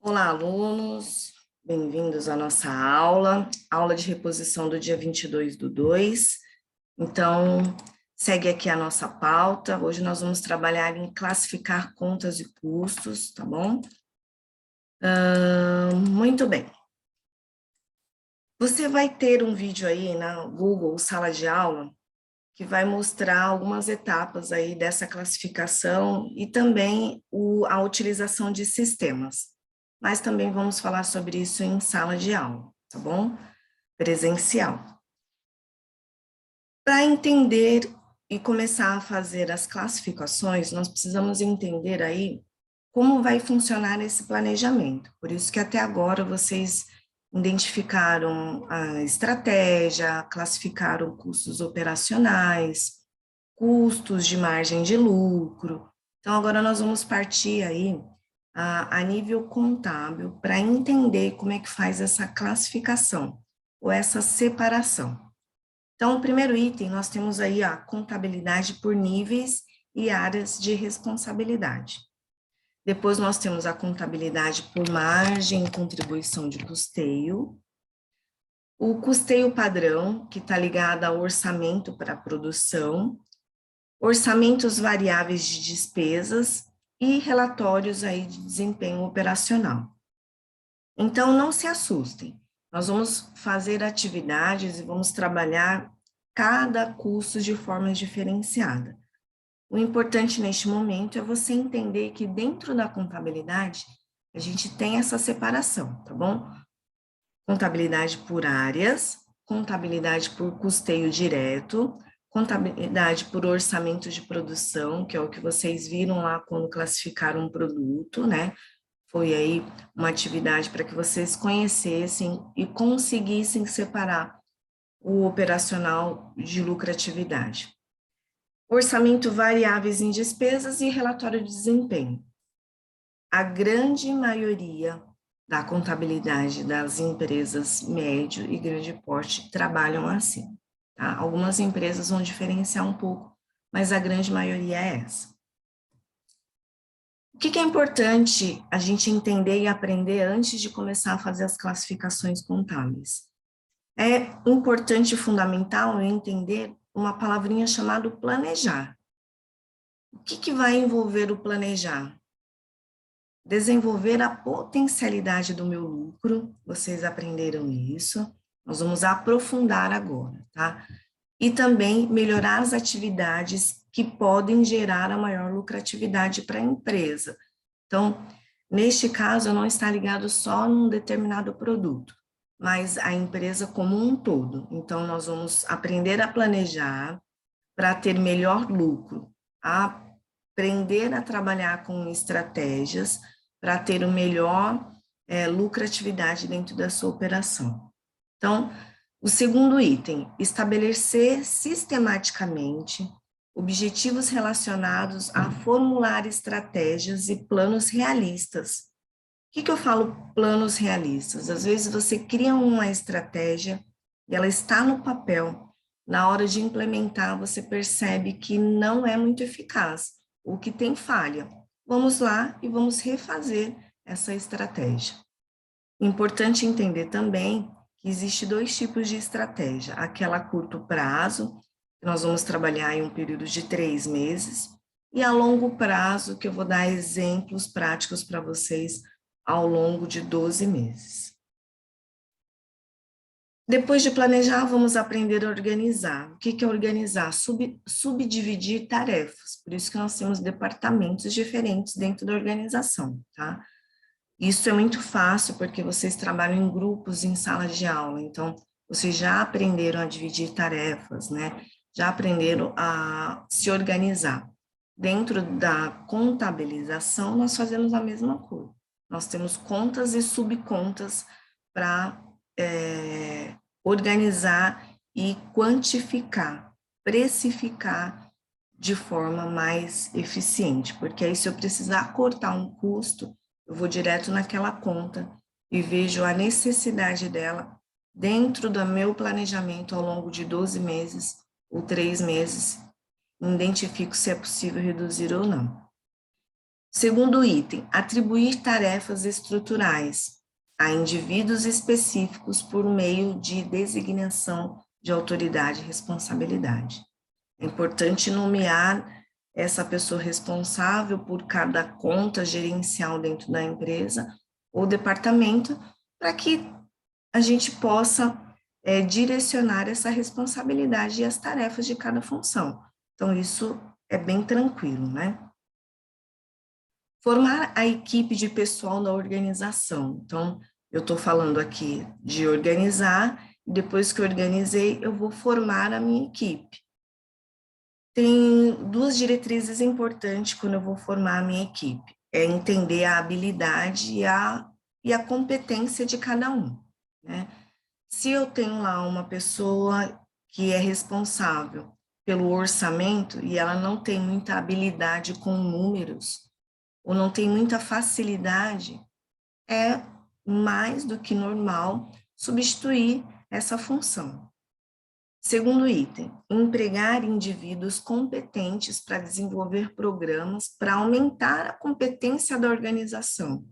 Olá, alunos, bem-vindos à nossa aula de reposição do dia 22/2. Então, segue aqui a nossa pauta. Hoje nós vamos trabalhar em classificar contas e custos, tá bom? Muito bem. Você vai ter um vídeo aí na Google Sala de Aula que vai mostrar algumas etapas aí dessa classificação e também a utilização de sistemas. Mas também vamos falar sobre isso em sala de aula, tá bom? Presencial. Para entender e começar a fazer as classificações, nós precisamos entender aí como vai funcionar esse planejamento. Por isso que até agora vocês identificaram a estratégia, classificaram custos operacionais, custos de margem de lucro. Então, agora nós vamos partir aí a nível contábil para entender como é que faz essa classificação ou essa separação. Então, o primeiro item, nós temos aí a contabilidade por níveis e áreas de responsabilidade. Depois nós temos a contabilidade por margem e contribuição de custeio. O custeio padrão, que está ligado ao orçamento para a produção, orçamentos variáveis de despesas e relatórios aí de desempenho operacional. Então, não se assustem, nós vamos fazer atividades e vamos trabalhar cada custo de forma diferenciada. O importante neste momento é você entender que dentro da contabilidade, a gente tem essa separação, tá bom? Contabilidade por áreas, contabilidade por custeio direto, contabilidade por orçamento de produção, que é o que vocês viram lá quando classificaram um produto, né? Foi aí uma atividade para que vocês conhecessem e conseguissem separar o operacional de lucratividade. Orçamento variáveis em despesas e relatório de desempenho. A grande maioria da contabilidade das empresas médio e grande porte trabalham assim, tá? Algumas empresas vão diferenciar um pouco, mas a grande maioria é essa. O que é importante a gente entender e aprender antes de começar a fazer as classificações contábeis? É importante e fundamental eu entender uma palavrinha chamada planejar. O que vai envolver o planejar? Desenvolver a potencialidade do meu lucro, vocês aprenderam isso, nós vamos aprofundar agora, tá? E também melhorar as atividades que podem gerar a maior lucratividade para a empresa. Então, neste caso, não está ligado só num determinado produto, mas a empresa como um todo. Então, nós vamos aprender a planejar para ter melhor lucro, aprender a trabalhar com estratégias para ter o melhor lucratividade dentro da sua operação. Então, o segundo item, estabelecer sistematicamente objetivos relacionados a formular estratégias e planos realistas. O que eu falo planos realistas? Às vezes você cria uma estratégia e ela está no papel, na hora de implementar você percebe que não é muito eficaz, ou que tem falha. Vamos lá e vamos refazer essa estratégia. Importante entender também que existe dois tipos de estratégia, aquela a curto prazo, que nós vamos trabalhar em um período de 3 meses, e a longo prazo, que eu vou dar exemplos práticos para vocês ao longo de 12 meses. Depois de planejar, vamos aprender a organizar. O que é organizar? Subdividir tarefas, por isso que nós temos departamentos diferentes dentro da organização, tá? Isso é muito fácil, porque vocês trabalham em grupos em sala de aula, então, vocês já aprenderam a dividir tarefas, né? Já aprenderam a se organizar. Dentro da contabilização, nós fazemos a mesma coisa. Nós temos contas e subcontas para organizar e quantificar, precificar de forma mais eficiente, porque aí se eu precisar cortar um custo, eu vou direto naquela conta e vejo a necessidade dela dentro do meu planejamento ao longo de 12 meses ou 3 meses, identifico se é possível reduzir ou não. Segundo item, atribuir tarefas estruturais a indivíduos específicos por meio de designação de autoridade e responsabilidade. É importante nomear essa pessoa responsável por cada conta gerencial dentro da empresa ou departamento, para que a gente possa direcionar essa responsabilidade e as tarefas de cada função. Então, isso é bem tranquilo, né? Formar a equipe de pessoal da organização. Então, eu estou falando aqui de organizar, e depois que eu organizei, eu vou formar a minha equipe. Tem duas diretrizes importantes quando eu vou formar a minha equipe. É entender a habilidade e a competência de cada um, né? Se eu tenho lá uma pessoa que é responsável pelo orçamento e ela não tem muita habilidade com números, ou não tem muita facilidade, é mais do que normal substituir essa função. Segundo item, empregar indivíduos competentes para desenvolver programas para aumentar a competência da organização.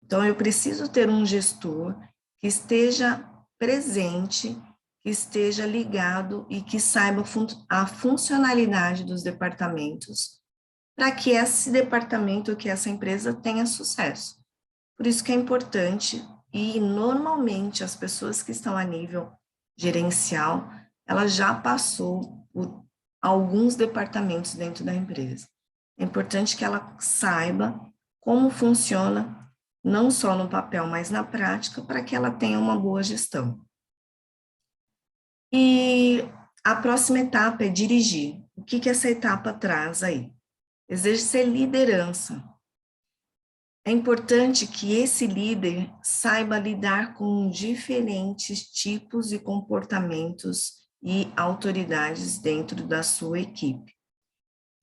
Então, eu preciso ter um gestor que esteja presente, que esteja ligado e que saiba a funcionalidade dos departamentos, para que esse departamento, que essa empresa tenha sucesso. Por isso que é importante, e normalmente as pessoas que estão a nível gerencial, ela já passou por alguns departamentos dentro da empresa. É importante que ela saiba como funciona, não só no papel, mas na prática, para que ela tenha uma boa gestão. E a próxima etapa é dirigir. O que essa etapa traz aí? Exercer liderança. É importante que esse líder saiba lidar com diferentes tipos de comportamentos e autoridades dentro da sua equipe.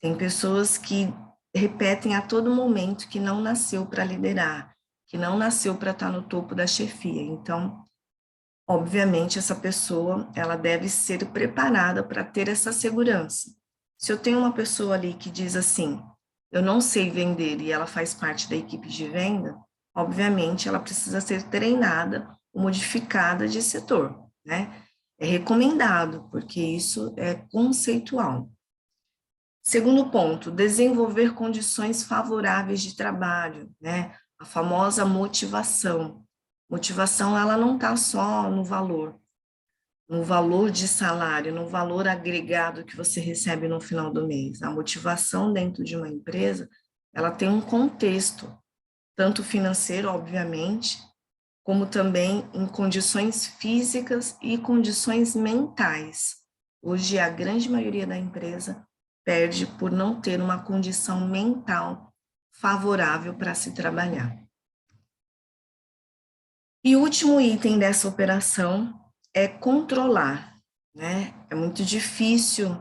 Tem pessoas que repetem a todo momento que não nasceu para liderar, que não nasceu para estar no topo da chefia. Então, obviamente, essa pessoa, ela deve ser preparada para ter essa segurança. Se eu tenho uma pessoa ali que diz assim, eu não sei vender e ela faz parte da equipe de venda, obviamente ela precisa ser treinada ou modificada de setor, né? É recomendado, porque isso é conceitual. Segundo ponto, desenvolver condições favoráveis de trabalho, né? A famosa motivação. Motivação, ela não está só no valor de salário, no valor agregado que você recebe no final do mês. A motivação dentro de uma empresa, ela tem um contexto, tanto financeiro, obviamente, como também em condições físicas e condições mentais. Hoje, a grande maioria da empresa perde por não ter uma condição mental favorável para se trabalhar. E o último item dessa operação é controlar, né? É muito difícil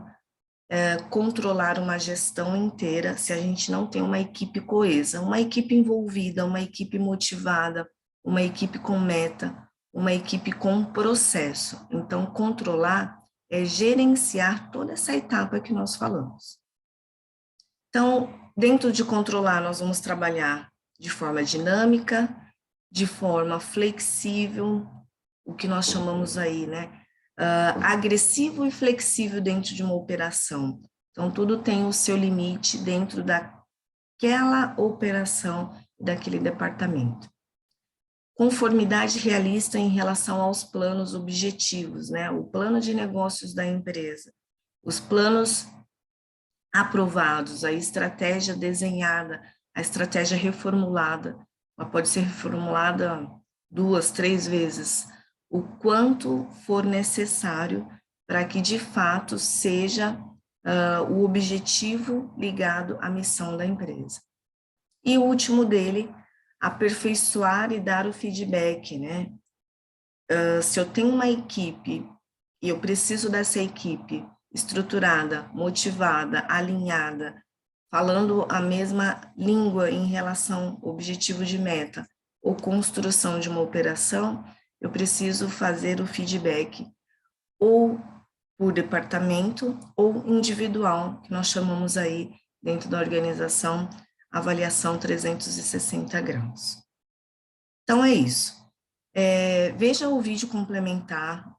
controlar uma gestão inteira se a gente não tem uma equipe coesa, uma equipe envolvida, uma equipe motivada, uma equipe com meta, uma equipe com processo. Então, controlar é gerenciar toda essa etapa que nós falamos. Então, dentro de controlar, nós vamos trabalhar de forma dinâmica, de forma flexível, o que nós chamamos aí, né? Agressivo e flexível dentro de uma operação. Então, tudo tem o seu limite dentro daquela operação, daquele departamento. Conformidade realista em relação aos planos objetivos, né? O plano de negócios da empresa, os planos aprovados, a estratégia desenhada, a estratégia reformulada, ela pode ser reformulada 2, 3 vezes, o quanto for necessário para que de fato seja o objetivo ligado à missão da empresa. E o último dele, aperfeiçoar e dar o feedback, né? Se eu tenho uma equipe e eu preciso dessa equipe estruturada, motivada, alinhada, falando a mesma língua em relação ao objetivo de meta ou construção de uma operação, eu preciso fazer o feedback ou por departamento ou individual, que nós chamamos aí dentro da organização avaliação 360 graus. Então, é isso. Veja o vídeo complementar.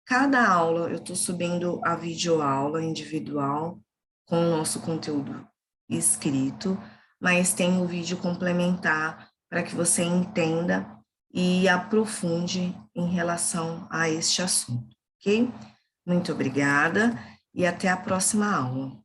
Cada aula, eu estou subindo a videoaula individual com o nosso conteúdo escrito, mas tem o vídeo complementar para que você entenda e aprofunde em relação a este assunto, ok? Muito obrigada e até a próxima aula.